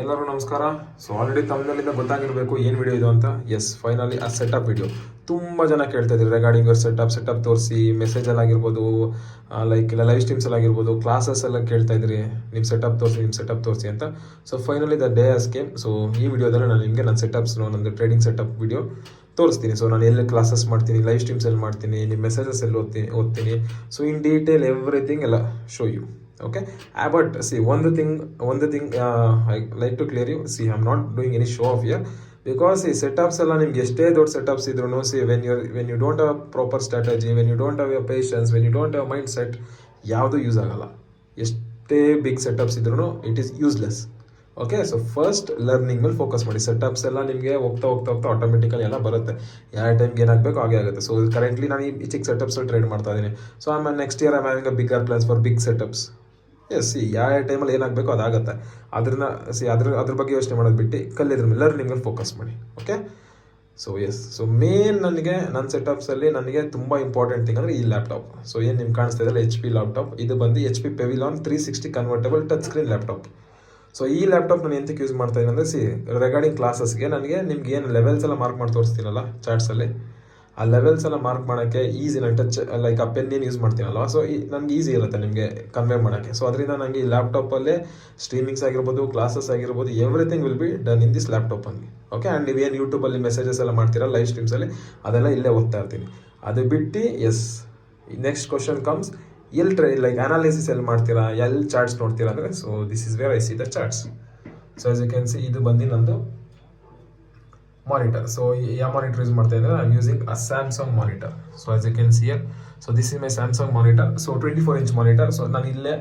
ಎಲ್ಲರೂ ನಮಸ್ಕಾರ. So already ತಮ್ಮಲ್ಲಿಂದ ಗೊತ್ತಾಗಿರಬೇಕು ಏನು ವಿಡಿಯೋ ಇದು ಅಂತ. ಎಸ್, ಫೈನಲಿ ಆ ಸೆಟಪ್ ವಿಡಿಯೋ ತುಂಬ ಜನ ಕೇಳ್ತಾ ಇದ್ದಾರೆ ರಿಗಾರ್ಡಿಂಗ್ ಯುವರ್ ಸೆಟಪ್ ತೋರಿಸಿ, ಮೆಸೇಜಲ್ಲಿ ಆಗಿರ್ಬೋದು, ಲೈಕ್ ಇಲ್ಲ ಲೈವ್ ಸ್ಟ್ರೀಮ್ಸಲ್ಲಿ ಆಗಿರ್ಬೋದು, ಕ್ಲಾಸಸ್ ಎಲ್ಲ ಕೇಳ್ತಾ ಇದ್ರಿ ನಿಮ್ಮ ಸೆಟಪ್ ತೋರಿಸಿ ಅಂತ. So finally the day has came. So ಈ ವಿಡಿಯೋದಲ್ಲಿ ನಾನು ನಿಮಗೆ ನನ್ನ ನಂದು ಟ್ರೇಡಿಂಗ್ ಸೆಟಪ್ ವಿಡಿಯೋ ತೋರಿಸ್ತೀನಿ. ಸೊ ನಾನು ಎಲ್ಲಿ ಕ್ಲಾಸಸ್ ಮಾಡ್ತೀನಿ, ಲೈವ್ ಸ್ಟ್ರೀಮ್ಸ್ ಎಲ್ಲಿ ಮಾಡ್ತೀನಿ, ನಿಮ್ಮ ಮೆಸೇಜಸ್ ಎಲ್ಲಿ ಓದ್ತೀನಿ. ಸೊ ಇನ್ ಡೀಟೇಲ್ ಎವ್ರಿಥಿಂಗ್ ಎಲ್ಲ show you. Okay, but see one thing I like to clear you. See, I'm not doing any show off here, because see setups alla nimge eshte dot setups idrunu, see when you don't have a proper strategy, when you don't have your patience, when you don't have mindset, yavadu use agalla. Eshte big setups idrunu it is useless. Okay, so first learning ಮೇಲೆ focus ಮಾಡಿ. Setups ಎಲ್ಲ ನಿಮಗೆ ಹೋಗ್ತಾ automatically ಎಲ್ಲ ಬರುತ್ತೆ. ಯಾವ ಟೈಮ್ಗೆ ಏನಾಗಬೇಕು ಹಾಗೆ ಆಗುತ್ತೆ. ಸೊ ಕರೆಂಟ್ಲಿ ನಾನು ಈ ಚಿಕ್ಕ ಸೆಟಪ್ಸ್ ಟ್ರೇಡ್ ಮಾಡ್ತಾ ಇದ್ದೀನಿ. ಸೊ ಆಮೇಲೆ next year I having a bigger plans for big setups. Yes, see ಯಾವ ಟೈಮಲ್ಲಿ ಏನಾಗಬೇಕು ಅದಾಗುತ್ತೆ. ಅದ್ರ ಬಗ್ಗೆ ಯೋಚನೆ ಮಾಡೋದು ಬಿಟ್ಟು ಕಲ್ಲಿದ್ರ ಮೇಲೆ ಲರ್ನಿಂಗ್ ಮೇಲೆ ಫೋಕಸ್ ಮಾಡಿ. Okay, so yes, so main ನನಗೆ ನನ್ನ ಸೆಟಪ್ಸಲ್ಲಿ ನನಗೆ ತುಂಬ ಇಂಪಾರ್ಟೆಂಟ್ ಥಿಂಗ್ ಅಂದರೆ ಈ ಲ್ಯಾಪ್ಟಾಪ್. ಸೊ ಏನು ನಿಮ್ಗೆ ಕಾಣಿಸ್ತಾ ಇದೆಯಲ್ಲ HP ಲ್ಯಾಪ್ಟಾಪ್, ಇದು ಬಂದು HP ಪೆವಿಲಾನ್ 360 convertible touch screen laptop. So ಈ ಲ್ಯಾಪ್ಟಾಪ್ ನಾನು ಎಂತಕ್ಕೆ ಯೂಸ್ ಮಾಡ್ತಾ ಇದ್ದೀನಿ ಅಂದರೆ, ರಿಗಾರ್ಡಿಂಗ್ ಕ್ಲಾಸಸ್ಗೆ ನನಗೆ ನಿಮ್ಗೆ ಏನು ಲೆವೆಲ್ಸ್ ಎಲ್ಲ ಮಾರ್ಕ್ ಮಾಡಿ ತೋರಿಸ್ತೀನಲ್ಲ ಚಾರ್ಟ್ಸಲ್ಲಿ, ಆ ಲೆವೆಲ್ಸ್ ಎಲ್ಲ ಮಾರ್ಕ್ ಮಾಡೋಕ್ಕೆ ಈಸಿ. ನಾನು ಟಚ್ ಲೈಕ್ ಆ ಪೆನ್ ಏನು ಯೂಸ್ ಮಾಡ್ತೀನಲ್ವ, ಸೊ ನನಗೆ ಈಸಿ ಇರುತ್ತೆ ನಿಮಗೆ ಕನ್ವೆ ಮಾಡೋಕ್ಕೆ. ಸೊ ಅದರಿಂದ ನನಗೆ ಈ ಲ್ಯಾಪ್ಟಾಪಲ್ಲೇ ಸ್ಟ್ರೀಮಿಂಗ್ಸ್ ಆಗಿರ್ಬೋದು, ಕ್ಲಾಸಸ್ ಆಗಿರ್ಬೋದು, everything will be done in this ಲ್ಯಾಪ್ಟಾಪಲ್ಲಿ. ಓಕೆ, ಆ್ಯಂಡ್ ನೀವೇನು ಯೂಟ್ಯೂಬಲ್ಲಿ ಮೆಸೇಜಸ್ ಎಲ್ಲ ಮಾಡ್ತೀರಾ ಲೈವ್ ಸ್ಟ್ರೀಮ್ಸಲ್ಲಿ, ಅದೆಲ್ಲ ಇಲ್ಲೇ ಓದ್ತಾ ಇರ್ತೀನಿ. ಅದು ಬಿಟ್ಟು ಎಸ್, ನೆಕ್ಸ್ಟ್ ಕ್ವಶನ್ ಕಮ್ಸ್, ಎಲ್ಲಿ ಲೈಕ್ ಅನಾಲಿಸಿಸ್ ಎಲ್ಲಿ ಮಾಡ್ತೀರಾ, ಎಲ್ಲಿ ಚಾರ್ಟ್ಸ್ ನೋಡ್ತೀರಾ ಅಂದರೆ, so this is where I see the charts. So as you can see, ಇದು ಬಂದು ನಂದು ಮಾನಿಟರ್. ಸೊ ಯಾವ ಮಾನಿಟರ್ ಯೂಸ್ ಮಾಡ್ತಾ ಇದ್ದಾರೆ, I am using a Samsung monitor. So as you can see here, so this is my Samsung monitor. So 24 inch monitor. So ನಾನು ಇಲ್ಲೇ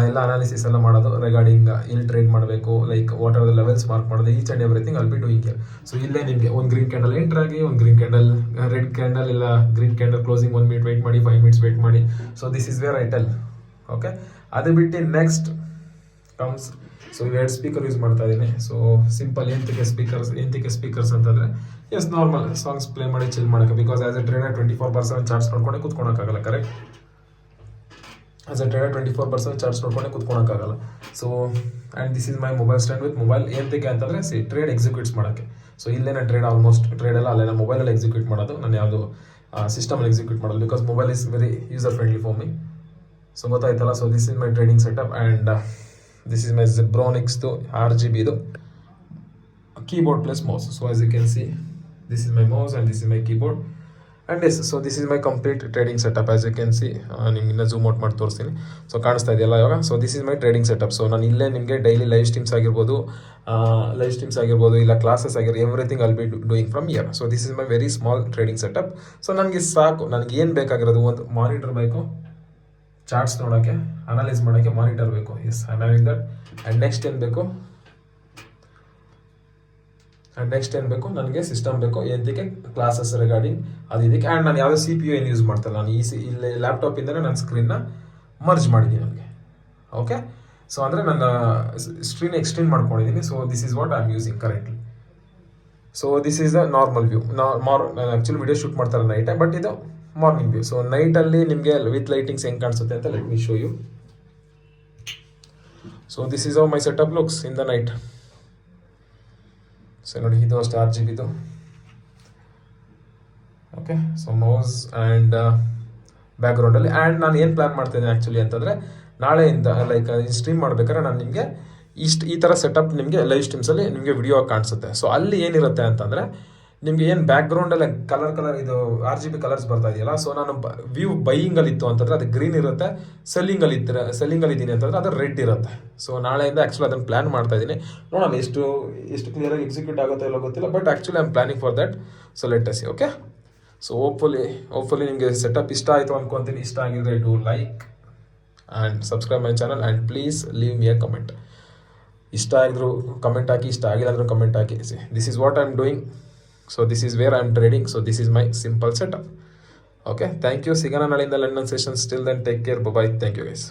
ಎಲ್ಲ analysis ಎಲ್ಲ ಮಾಡೋದು ರಿಗಾರ್ಡಿಂಗ್ ಎಲ್ಲಿ ಟ್ರೇಡ್ ಮಾಡಬೇಕು, like what are the levels mark ಮಾಡೋದು, each and everything I'll be doing here. So ಇಲ್ಲೇ ನಿಮಗೆ ಒಂದು ಗ್ರೀನ್ ಕ್ಯಾಂಡಲ್ ಎಂಟರ್ ಆಗಿ, ಒಂದು ಗ್ರೀನ್ ಕ್ಯಾಂಡಲ್, ರೆಡ್ ಕ್ಯಾಂಡಲ್ ಇಲ್ಲ green candle closing 1 minute wait ಮಾಡಿ, 5 ಮಿನಿಟ್ಸ್ ವೆಯ್ಟ್ ಮಾಡಿ. So this is where I tell. Okay, ಅದು ಬಿಟ್ಟು ನೆಕ್ಸ್ಟ್ ಕಮ್ಸ್, ಸೊ ಎರಡು ಸ್ಪೀಕರ್ ಯೂಸ್ ಮಾಡ್ತಾ ಇದ್ದೀನಿ. ಸೊ ಸಿಂಪಲ್ ಎಂತಕ್ಕೆ ಸ್ಪೀಕರ್ಸ್ ಅಂತಂದರೆ, ಎಸ್, ನಾರ್ಮಲ್ ಸಾಂಗ್ಸ್ ಪ್ಲೇ ಮಾಡಿ ಚಿಲ್ ಮಾಡೋಕ್ಕೆ. Because as a trader 24/7 charts ನೋಡ್ಕೊಂಡೆ ಕೂತ್ಕೊಳಕ್ಕಾಗಲ್ಲ. Correct, as a trader 24/7 charts ನೋಡ್ಕೊಂಡೆ ಕೂತ್ಕೊಳಕ್ಕಾಗಲ್ಲ. So and this is my mobile stand with mobile. ಎಂತಕ್ಕೆ ಅಂತಂದರೆ, ಟ್ರೇಡ್ ಎಕ್ಸಿಕ್ಯೂಟ್ಸ್ ಮಾಡೋಕ್ಕೆ. ಸೊ ಇಲ್ಲೇ ನಾನು ಟ್ರೇಡ್ ಎಲ್ಲ ಅಲ್ಲೇ ನಾನು ಮೊಬೈಲಲ್ಲಿ ಎಕ್ಸಿಕ್ಯೂಟ್ ಮಾಡೋದು, ನಾನು ಯಾವುದು ಸಿಸ್ಟಮಲ್ಲಿ ಎಕ್ಸಿಕ್ಯೂಟ್ ಮಾಡೋದು. Because mobile is very user friendly for me. So ಗೊತ್ತಾಯ್ತಲ್ಲ. So this is my trading setup, and this is my Zebronics RGB keyboard plus mouse. So as you can see, this is my mouse and this is my keyboard, and yes, so this is my complete trading setup. As you can see, ನಿಮ್ಗೆ zoom out ಮಾಡಿ ತೋರಿಸ್ತೀನಿ. So ಕಾಣಿಸ್ತಾ ಇದೆಯಲ್ಲ ಇವಾಗ. So this is my trading setup. So ನಾನು ಇಲ್ಲೇ ನಿಮಗೆ daily live streams ಆಗಿರ್ಬೋದು, ಇಲ್ಲ ಕ್ಲಾಸಸ್ ಆಗಿರ್ಬೋದು, everything I'll be doing from here. So this is my very small trading setup. So ನನಗೆ ಸಾಕು, ನನಗೆ ಏನು ಬೇಕಾಗಿರೋದು, ಒಂದು ಮಾನಿಟರ್ ಬೇಕು, ಚಾರ್ಟ್ಸ್ ನೋಡೋಕ್ಕೆ, ಅನಲೈಸ್ ಮಾಡೋಕ್ಕೆ ಮಾನಿಟರ್ ಬೇಕು. Yes, I am having that. And next ಏನು ಬೇಕು ನನಗೆ ಸಿಸ್ಟಮ್ ಬೇಕು. ಎಂತಕ್ಕೆ ಕ್ಲಾಸಸ್ ರಿಗಾರ್ಡಿಂಗ್ ಅದು ಇದಕ್ಕೆ. ಆ್ಯಂಡ್ ನಾನು ಯಾವುದೋ CPU ಏನು ಯೂಸ್ ಮಾಡ್ತಲ್ಲ, ನಾನು ಇಲ್ಲಿ ಲ್ಯಾಪ್ಟಾಪಿಂದಲೇ ನನ್ನ ಸ್ಕ್ರೀನ್ನ ಮರ್ಜ್ ಮಾಡಿದ್ದೀನಿ ನನಗೆ. ಓಕೆ, ಸೊ ಅಂದರೆ ನನ್ನ ಸ್ಕ್ರೀನ್ ಎಕ್ಸ್ಟೆಂಡ್ ಮಾಡ್ಕೊಂಡಿದ್ದೀನಿ. So this is what I am using currently. So this is the normal view. ನಾನು ಆ್ಯಕ್ಚುಲಿ ವಿಡಿಯೋ ಶೂಟ್ ಮಾಡ್ತಾರೆ ನೈಟೇ, ಬಟ್ ಇದು ಮಾರ್ನಿಂಗ್ ವ್ಯೂ. ಸೊ ನೈಟಲ್ಲಿ ನಿಮಗೆ ವಿತ್ ಲೈಟಿಂಗ್ಸ್ ಹೆಂಗೆ ಕಾಣಿಸುತ್ತೆ ಅಂತ let me show you. So this is how my setup looks in the night. So ನೋಡಿ, ಇದು ಅಷ್ಟು RGB. Okay, so mouse and ಬ್ಯಾಕ್ಗ್ರೌಂಡಲ್ಲಿ. ಆ್ಯಂಡ್ ನಾನು ಏನು ಪ್ಲ್ಯಾನ್ ಮಾಡ್ತಾಯಿದ್ದೀನಿ ಆ್ಯಕ್ಚುಲಿ ಅಂತಂದರೆ, ನಾಳೆಯಿಂದ ಲೈಕ್ ಸ್ಟ್ರೀಮ್ ಮಾಡ್ಬೇಕಾದ್ರೆ ನಾನು ನಿಮಗೆ ಈ ಥರ ಸೆಟಪ್ ನಿಮಗೆ ಲೈವ್ ಸ್ಟ್ರೀಮ್ಸಲ್ಲಿ ನಿಮಗೆ ವಿಡಿಯೋ ಕಾಣಿಸುತ್ತೆ. ಸೊ ಅಲ್ಲಿ ಏನಿರುತ್ತೆ ಅಂತಂದರೆ, ನಿಮಗೆ ಏನು ಬ್ಯಾಕ್ಗ್ರೌಂಡಲ್ಲಿ ಕಲರ್ ಇದು RGB ಕಲರ್ಸ್ ಬರ್ತಾ ಇದೆಯಲ್ಲ. ಸೊ ನಾನು ವ್ಯೂ ಬೈಯಿಂಗಲ್ಲಿ ಇತ್ತು ಅಂತಂದರೆ ಅದು ಗ್ರೀನ್ ಇರುತ್ತೆ, ಸೆಲ್ಲಿಂಗಲ್ಲಿ ಇದ್ದೀನಿ ಅಂತಂದರೆ ಅದು ರೆಡ್ ಇರುತ್ತೆ. ಸೊ ನಾಳೆಯಿಂದ ಆ್ಯಕ್ಚುಲಿ ಅದನ್ನು ಪ್ಲ್ಯಾನ್ ಮಾಡ್ತಾ ಇದ್ದೀನಿ. ನೋಡೋಣ ಎಷ್ಟು ಕ್ಲಿಯರಾಗಿ ಎಕ್ಸಿಕ್ಯೂಟ್ ಆಗುತ್ತೋ ಇಲ್ಲ ಗೊತ್ತಿಲ್ಲ, but actually I am planning for that. So let us see. Okay, so hopefully ನಿಮಗೆ ಸೆಟಪ್ ಇಷ್ಟ ಆಯಿತು ಅಂದ್ಕೊತೀನಿ. ಇಷ್ಟ ಆಗಿದ್ರೆ do like and subscribe my channel, and please leave me a comment. ಇಷ್ಟ ಆಗಿದ್ರು ಕಮೆಂಟ್ ಹಾಕಿ, ಇಷ್ಟ ಆಗಿಲ್ಲ ಅಂದರೂ comment hockey. This is what I am doing. So this is where I am trading. So this is my simple setup. Okay, thank you. Sigana nalinda London sessions. Till then, take care. Bye bye. Thank you guys.